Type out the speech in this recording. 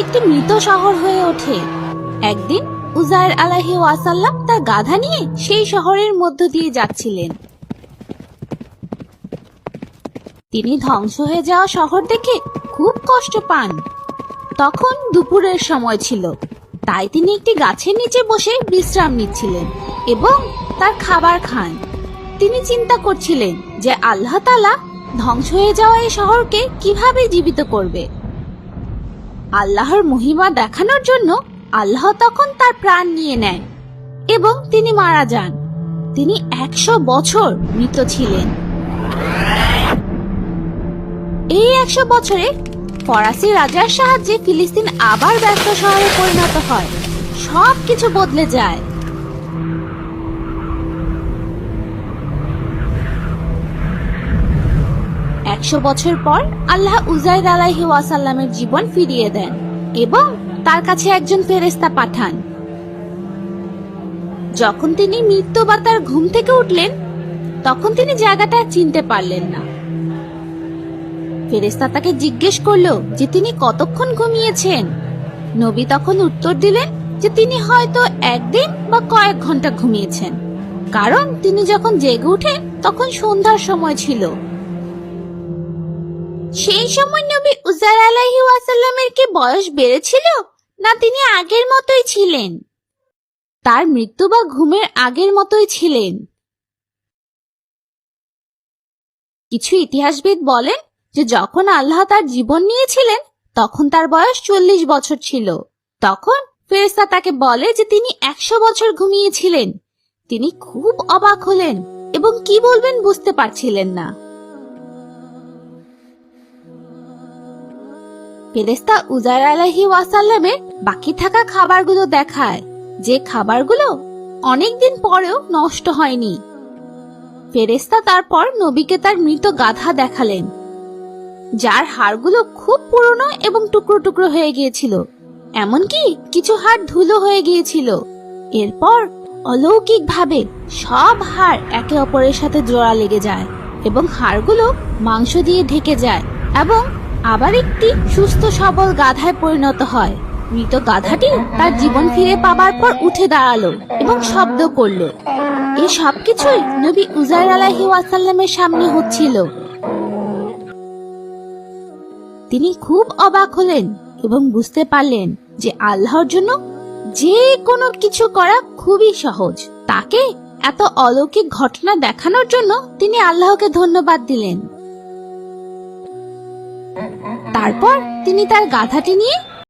একটি মৃত শহর হয়ে ওঠে। একদিন উজাইর আলাইহি ওয়াসাল্লাম তার গাধা নিয়ে সেই শহরের মধ্য দিয়ে যাচ্ছিলেন। তিনি ধ্বংস হয়ে যাওয়া শহর দেখে খুব কষ্ট পান। তখন দুপুরের সময় ছিল, তাই তিনি একটি গাছের নিচে বসে বিশ্রাম নিচ্ছিলেন এবং তার খাবার খান। তিনি চিন্তা করছিলেন যে আল্লাহ তাআলা ধ্বংস হয়ে যাওয়া এই শহরকে কিভাবে জীবিত করবে। আল্লাহর মহিমা দেখানোর জন্য আল্লাহ তখন তার প্রাণ নিয়ে নেয় এবং তিনি মারা যান। তিনি 100 বছর মৃত ছিলেন। এই 100 বছরে ফরাসি রাজার সাহায্যে ফিলিস্তিন আবার ব্যস্ত শহরে পরিণত হয়। সবকিছু বদলে যায়। একশো বছর পর আল্লাহ উজাইর আলাইহি ওয়াসাল্লামের জীবন ফিরিয়ে দেন এবং তার কাছে একজন ফেরেশতা পাঠান। যখন তিনি মৃত্যু বা তার ঘুম থেকে উঠলেন, তখন তিনি জায়গাটা চিনতে পারলেন না। ফেরেশতা তাকে জিজ্ঞেস করলো যে তিনি কতক্ষণ ঘুমিয়েছেন। নবী তখন উত্তর দিলেন যে তিনি হয়তো একদিন বা কয়েক ঘন্টা ঘুমিয়েছেন, কারণ তিনি যখন জেগে উঠেন তখন সন্ধ্যার সময় ছিল। সেই সময় নবী উজাইর আলাইহি ওয়াসাল্লামের কি বয়স বেড়েছিল, না তিনি আগের মতোই ছিলেন? তার মৃত্যু বা ঘুমের আগের মতোই ছিলেন। কিছু ইতিহাসবিদ বলেন যে যখন আল্লাহ তার জীবন নিয়েছিলেন তখন তার বয়স 40 বছর ছিল। তখন ফেরেশতা তাকে বলে যে তিনি 100 বছর ঘুমিয়েছিলেন। তিনি খুব অবাক হলেন এবং কি বলবেন বুঝতে পারছিলেন না। ফেরেশতা উজাইর আলাইহি ওয়াসাল্লামের বাকি থাকা খাবারগুলো দেখায়, যে খাবারগুলো অনেকদিন পরেও নষ্ট হয়নি। ফেরেশতা তারপর নবীকে তার মৃত গাধা দেখালেন, যার হাড়গুলো খুব পুরনো এবং টুকরো টুকরো হয়ে গিয়েছিল, এমনকি কিছু হাড় ধুলো হয়ে গিয়েছিল। এরপর অলৌকিকভাবে সব হাড় একে অপরের সাথে জোড়া লেগে যায় এবং হাড়গুলো মাংস দিয়ে ঢেকে যায় এবং আবার একটি সুস্থ সবল গাধায় পরিণত হয়। মৃত গাধাটি তার জীবন ফিরে পাবার পর উঠে দাঁড়ালো এবং শব্দ করলো। এই সবকিছুই নবী উজাইর আলাইহি ওয়াসাল্লামের সামনে হচ্ছিল। তিনি খুব অবাক হলেন এবং বুঝতে পারলেন যে আল্লাহর জন্য যে কোনো কিছু করা খুবই সহজ। তাকে এত অলৌকিক ঘটনা দেখানোর জন্য তিনি আল্লাহকে ধন্যবাদ দিলেন। তারপর তিনি তার গাধাটি নিয়ে